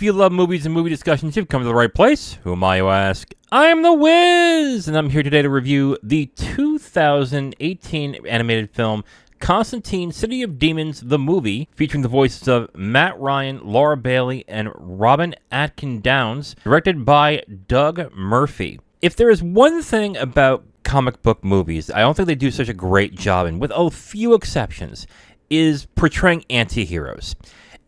If you love movies and movie discussions, you've come to the right place. Who am I, you ask? I am the Wiz, and I'm here today to review the 2018 animated film Constantine, City of Demons, the movie, featuring the voices of Matt Ryan, Laura Bailey, and Robin Atkin Downs, directed by Doug Murphy. If there is one thing about comic book movies I don't think they do such a great job in, with a few exceptions, is portraying anti-heroes.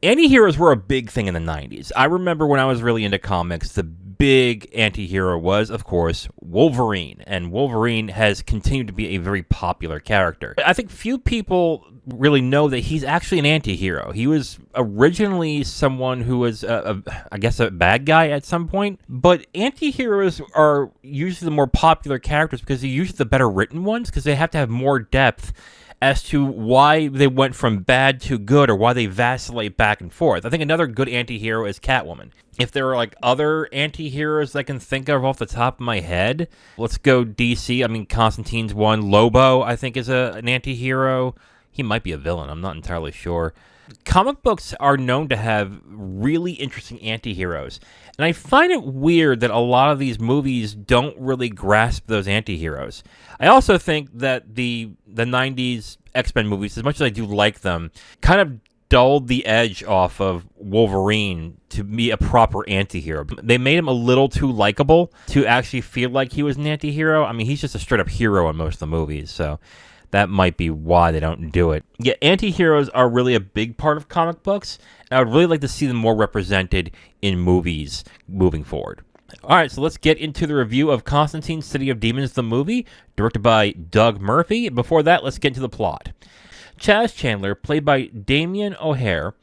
Anti-heroes were a big thing in the 90s. I remember when I was really into comics, the big anti-hero was, of course, Wolverine. And Wolverine has continued to be a very popular character. I think few people really know that he's actually an anti-hero. He was originally someone who was, I guess, a bad guy at some point. But anti-heroes are usually the more popular characters because they're usually the better written ones because they have to have more depth as to why they went from bad to good or why they vacillate back and forth. I think another good anti-hero is Catwoman. If there are like other anti-heroes I can think of off the top of my head, let's go DC. I mean, Constantine's one. Lobo, I think, is an anti-hero. He might be a villain. I'm not entirely sure. Comic books are known to have really interesting anti-heroes. And I find it weird that a lot of these movies don't really grasp those anti-heroes. I also think that the 90s X-Men movies, as much as I do like them, kind of dulled the edge off of Wolverine to be a proper anti-hero. They made him a little too likable to actually feel like he was an anti-hero. I mean, he's just a straight-up hero in most of the movies, so that might be why they don't do it. Yeah, anti-heroes are really a big part of comic books, and I would really like to see them more represented in movies moving forward. All right, so let's get into the review of Constantine, City of Demons, the movie, directed by Doug Murphy. Before that, let's get into the plot. Chaz Chandler, played by Damien O'Hare,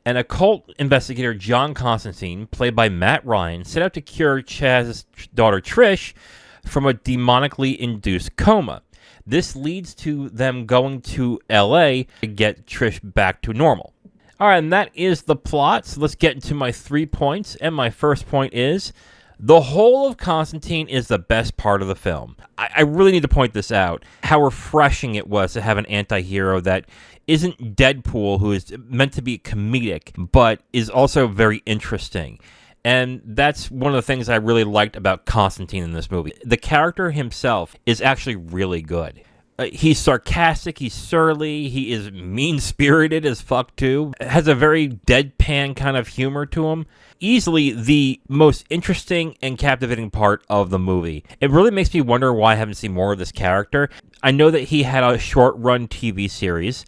and occult investigator John Constantine, played by Matt Ryan, set out to cure Chaz's daughter Trish from a demonically induced coma. This leads to them going to LA to get Trish back to normal. All right, and that is the plot. So let's get into my 3 points. And my first point is, the whole of Constantine is the best part of the film. I really need to point this out, how refreshing it was to have an anti-hero that isn't Deadpool, who is meant to be comedic, but is also very interesting. And that's one of the things I really liked about Constantine in this movie. The character himself is actually really good. He's sarcastic, he's surly, he is mean-spirited as fuck too. Has a very deadpan kind of humor to him. Easily the most interesting and captivating part of the movie. It really makes me wonder why I haven't seen more of this character. I know that he had a short-run TV series.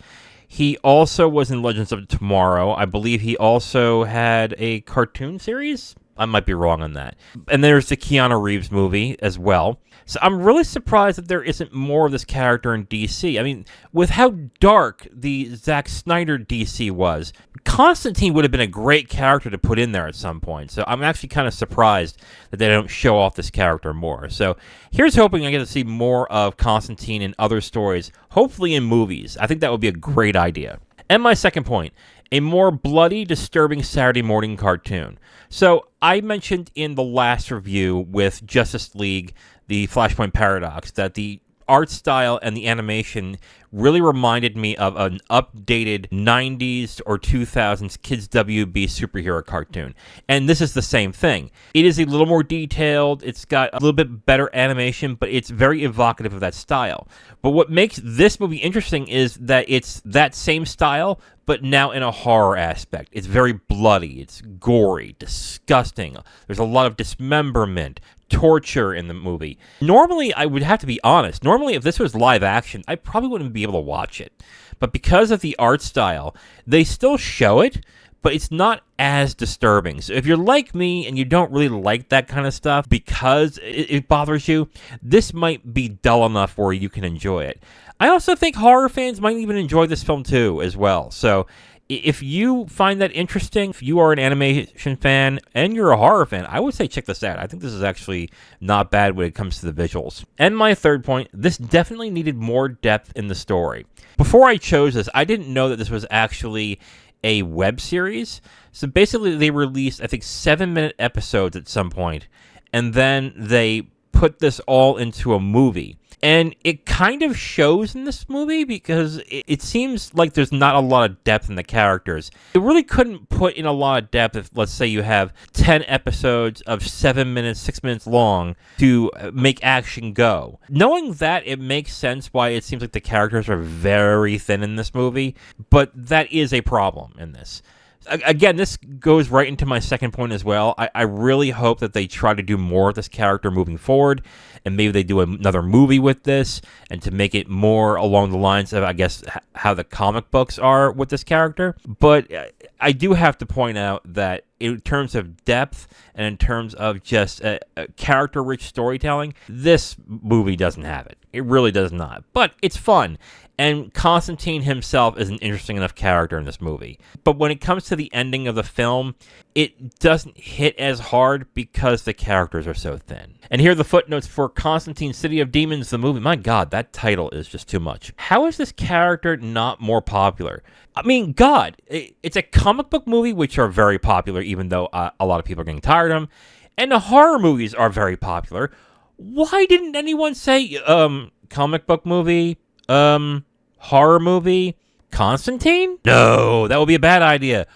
He also was in Legends of Tomorrow. I believe he also had a cartoon series. I might be wrong on that. And there's the Keanu Reeves movie as well. So I'm really surprised that there isn't more of this character in DC. I mean, with how dark the Zack Snyder DC was, Constantine would have been a great character to put in there at some point. So I'm actually kind of surprised that they don't show off this character more. So here's hoping I get to see more of Constantine in other stories, hopefully in movies. I think that would be a great idea. And my second point, a more bloody, disturbing Saturday morning cartoon. So I mentioned in the last review with Justice League, the Flashpoint Paradox, that the art style and the animation really reminded me of an updated 90s or 2000s Kids WB superhero cartoon. And this is the same thing. It is a little more detailed, it's got a little bit better animation, but it's very evocative of that style. But what makes this movie interesting is that it's that same style, but now in a horror aspect. It's very bloody, it's gory, disgusting. There's a lot of dismemberment, torture in the movie. Normally, I would have to be honest, normally if this was live action, I probably wouldn't be able to watch it. But because of the art style, they still show it, but it's not as disturbing. So if you're like me and you don't really like that kind of stuff because it bothers you, this might be dull enough where you can enjoy it. I also think horror fans might even enjoy this film too as well. So if you find that interesting, if you are an animation fan and you're a horror fan, I would say check this out. I think this is actually not bad when it comes to the visuals. And my third point, this definitely needed more depth in the story. Before I chose this, I didn't know that this was actually a web series. So basically they released, I think, 7-minute episodes at some point, and then they put this all into a movie. And it kind of shows in this movie because it seems like there's not a lot of depth in the characters. It really couldn't put in a lot of depth if, let's say, you have 10 episodes of 7 minutes, 6 minutes long to make action go. Knowing that, it makes sense why it seems like the characters are very thin in this movie, but that is a problem in this. Again, this goes right into my second point as well. I really hope that they try to do more with this character moving forward, and maybe they do another movie with this, and to make it more along the lines of, I guess, how the comic books are with this character. But I do have to point out that in terms of depth and in terms of just a character-rich storytelling, this movie doesn't have it. It really does not. But it's fun. And Constantine himself is an interesting enough character in this movie. But when it comes to the ending of the film, it doesn't hit as hard because the characters are so thin. And here are the footnotes for Constantine, City of Demons, the movie. My God, that title is just too much. How is this character not more popular? I mean, God, it's a comic book movie, which are very popular, even though a lot of people are getting tired of them. And the horror movies are very popular. Why didn't anyone say, comic book movie, horror movie, Constantine? No, that would be a bad idea.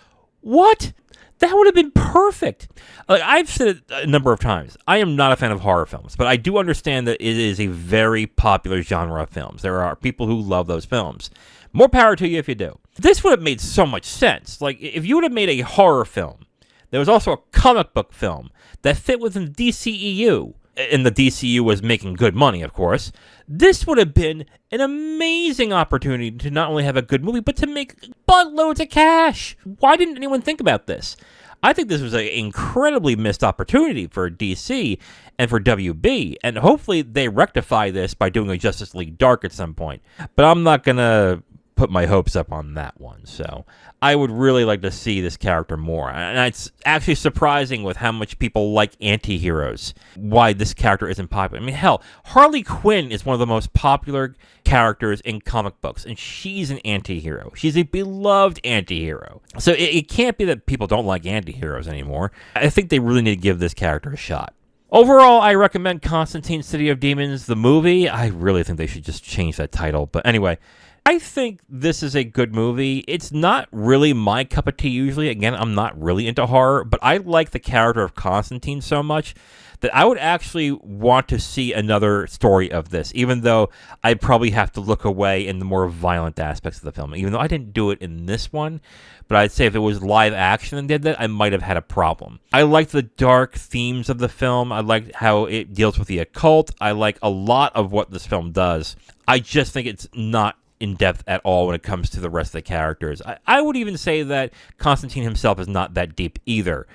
What? That would have been perfect. Like, I've said it a number of times. I am not a fan of horror films, but I do understand that it is a very popular genre of films. There are people who love those films. More power to you if you do. This would have made so much sense. Like, if you would have made a horror film, there was also a comic book film that fit within the DCEU, and the DCU was making good money, of course, this would have been an amazing opportunity to not only have a good movie, but to make buttloads of cash. Why didn't anyone think about this? I think this was an incredibly missed opportunity for DC and for WB, and hopefully they rectify this by doing a Justice League Dark at some point. But I'm not going to put my hopes up on that one, so I would really like to see this character more. And it's actually surprising with how much people like anti-heroes, why this character isn't popular. I mean, hell, Harley Quinn is one of the most popular characters in comic books, and she's an anti-hero. She's a beloved anti-hero. So it can't be that people don't like anti-heroes anymore. I think they really need to give this character a shot. Overall, I recommend Constantine, City of Demons, the movie. I really think they should just change that title. But anyway, I think this is a good movie. It's not really my cup of tea usually. Again, I'm not really into horror, but I like the character of Constantine so much that I would actually want to see another story of this, even though I'd probably have to look away in the more violent aspects of the film. Even though I didn't do it in this one, but I'd say if it was live action and did that, I might have had a problem. I like the dark themes of the film. I like how it deals with the occult. I like a lot of what this film does. I just think it's not in depth at all when it comes to the rest of the characters. I would even say that Constantine himself is not that deep either,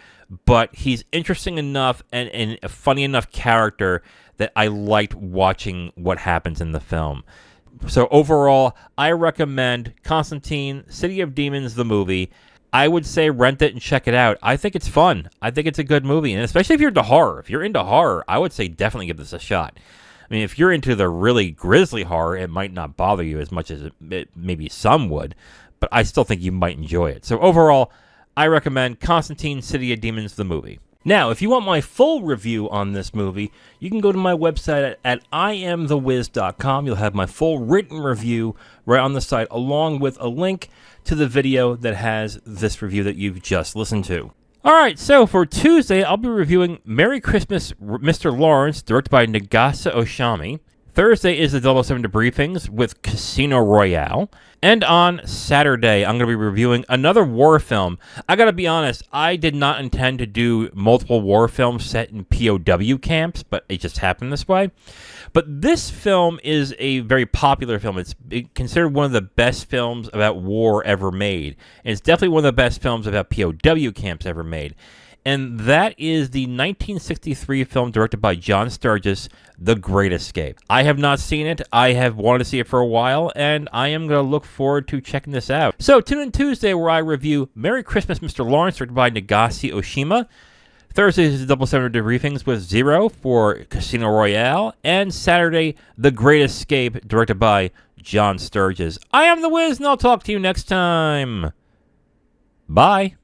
but he's interesting enough and a funny enough character that I liked watching what happens in the film. So overall, I recommend Constantine, City of Demons, the movie. I would say rent it and check it out. I think it's fun. I think it's a good movie, and especially if you're into horror. If you're into horror, I would say definitely give this a shot. I mean, if you're into the really grisly horror, it might not bother you as much as maybe some would, but I still think you might enjoy it. So overall, I recommend Constantine, City of Demons, the movie. Now, if you want my full review on this movie, you can go to my website at IamTheWiz.com. You'll have my full written review right on the site, along with a link to the video that has this review that you've just listened to. All right, so for Tuesday, I'll be reviewing Merry Christmas, Mr. Lawrence, directed by Nagase Oshami. Thursday is the 007 Debriefings with Casino Royale. And on Saturday, I'm going to be reviewing another war film. I got to be honest, I did not intend to do multiple war films set in POW camps, but it just happened this way. But this film is a very popular film. It's considered one of the best films about war ever made. And it's definitely one of the best films about POW camps ever made. And that is the 1963 film directed by John Sturges, The Great Escape. I have not seen it. I have wanted to see it for a while, and I am going to look forward to checking this out. So tune in Tuesday where I review Merry Christmas, Mr. Lawrence, directed by Nagase Oshima. Thursday is the 007 Debriefings with Zero for Casino Royale. And Saturday, The Great Escape, directed by John Sturges. I am The Wiz, and I'll talk to you next time. Bye.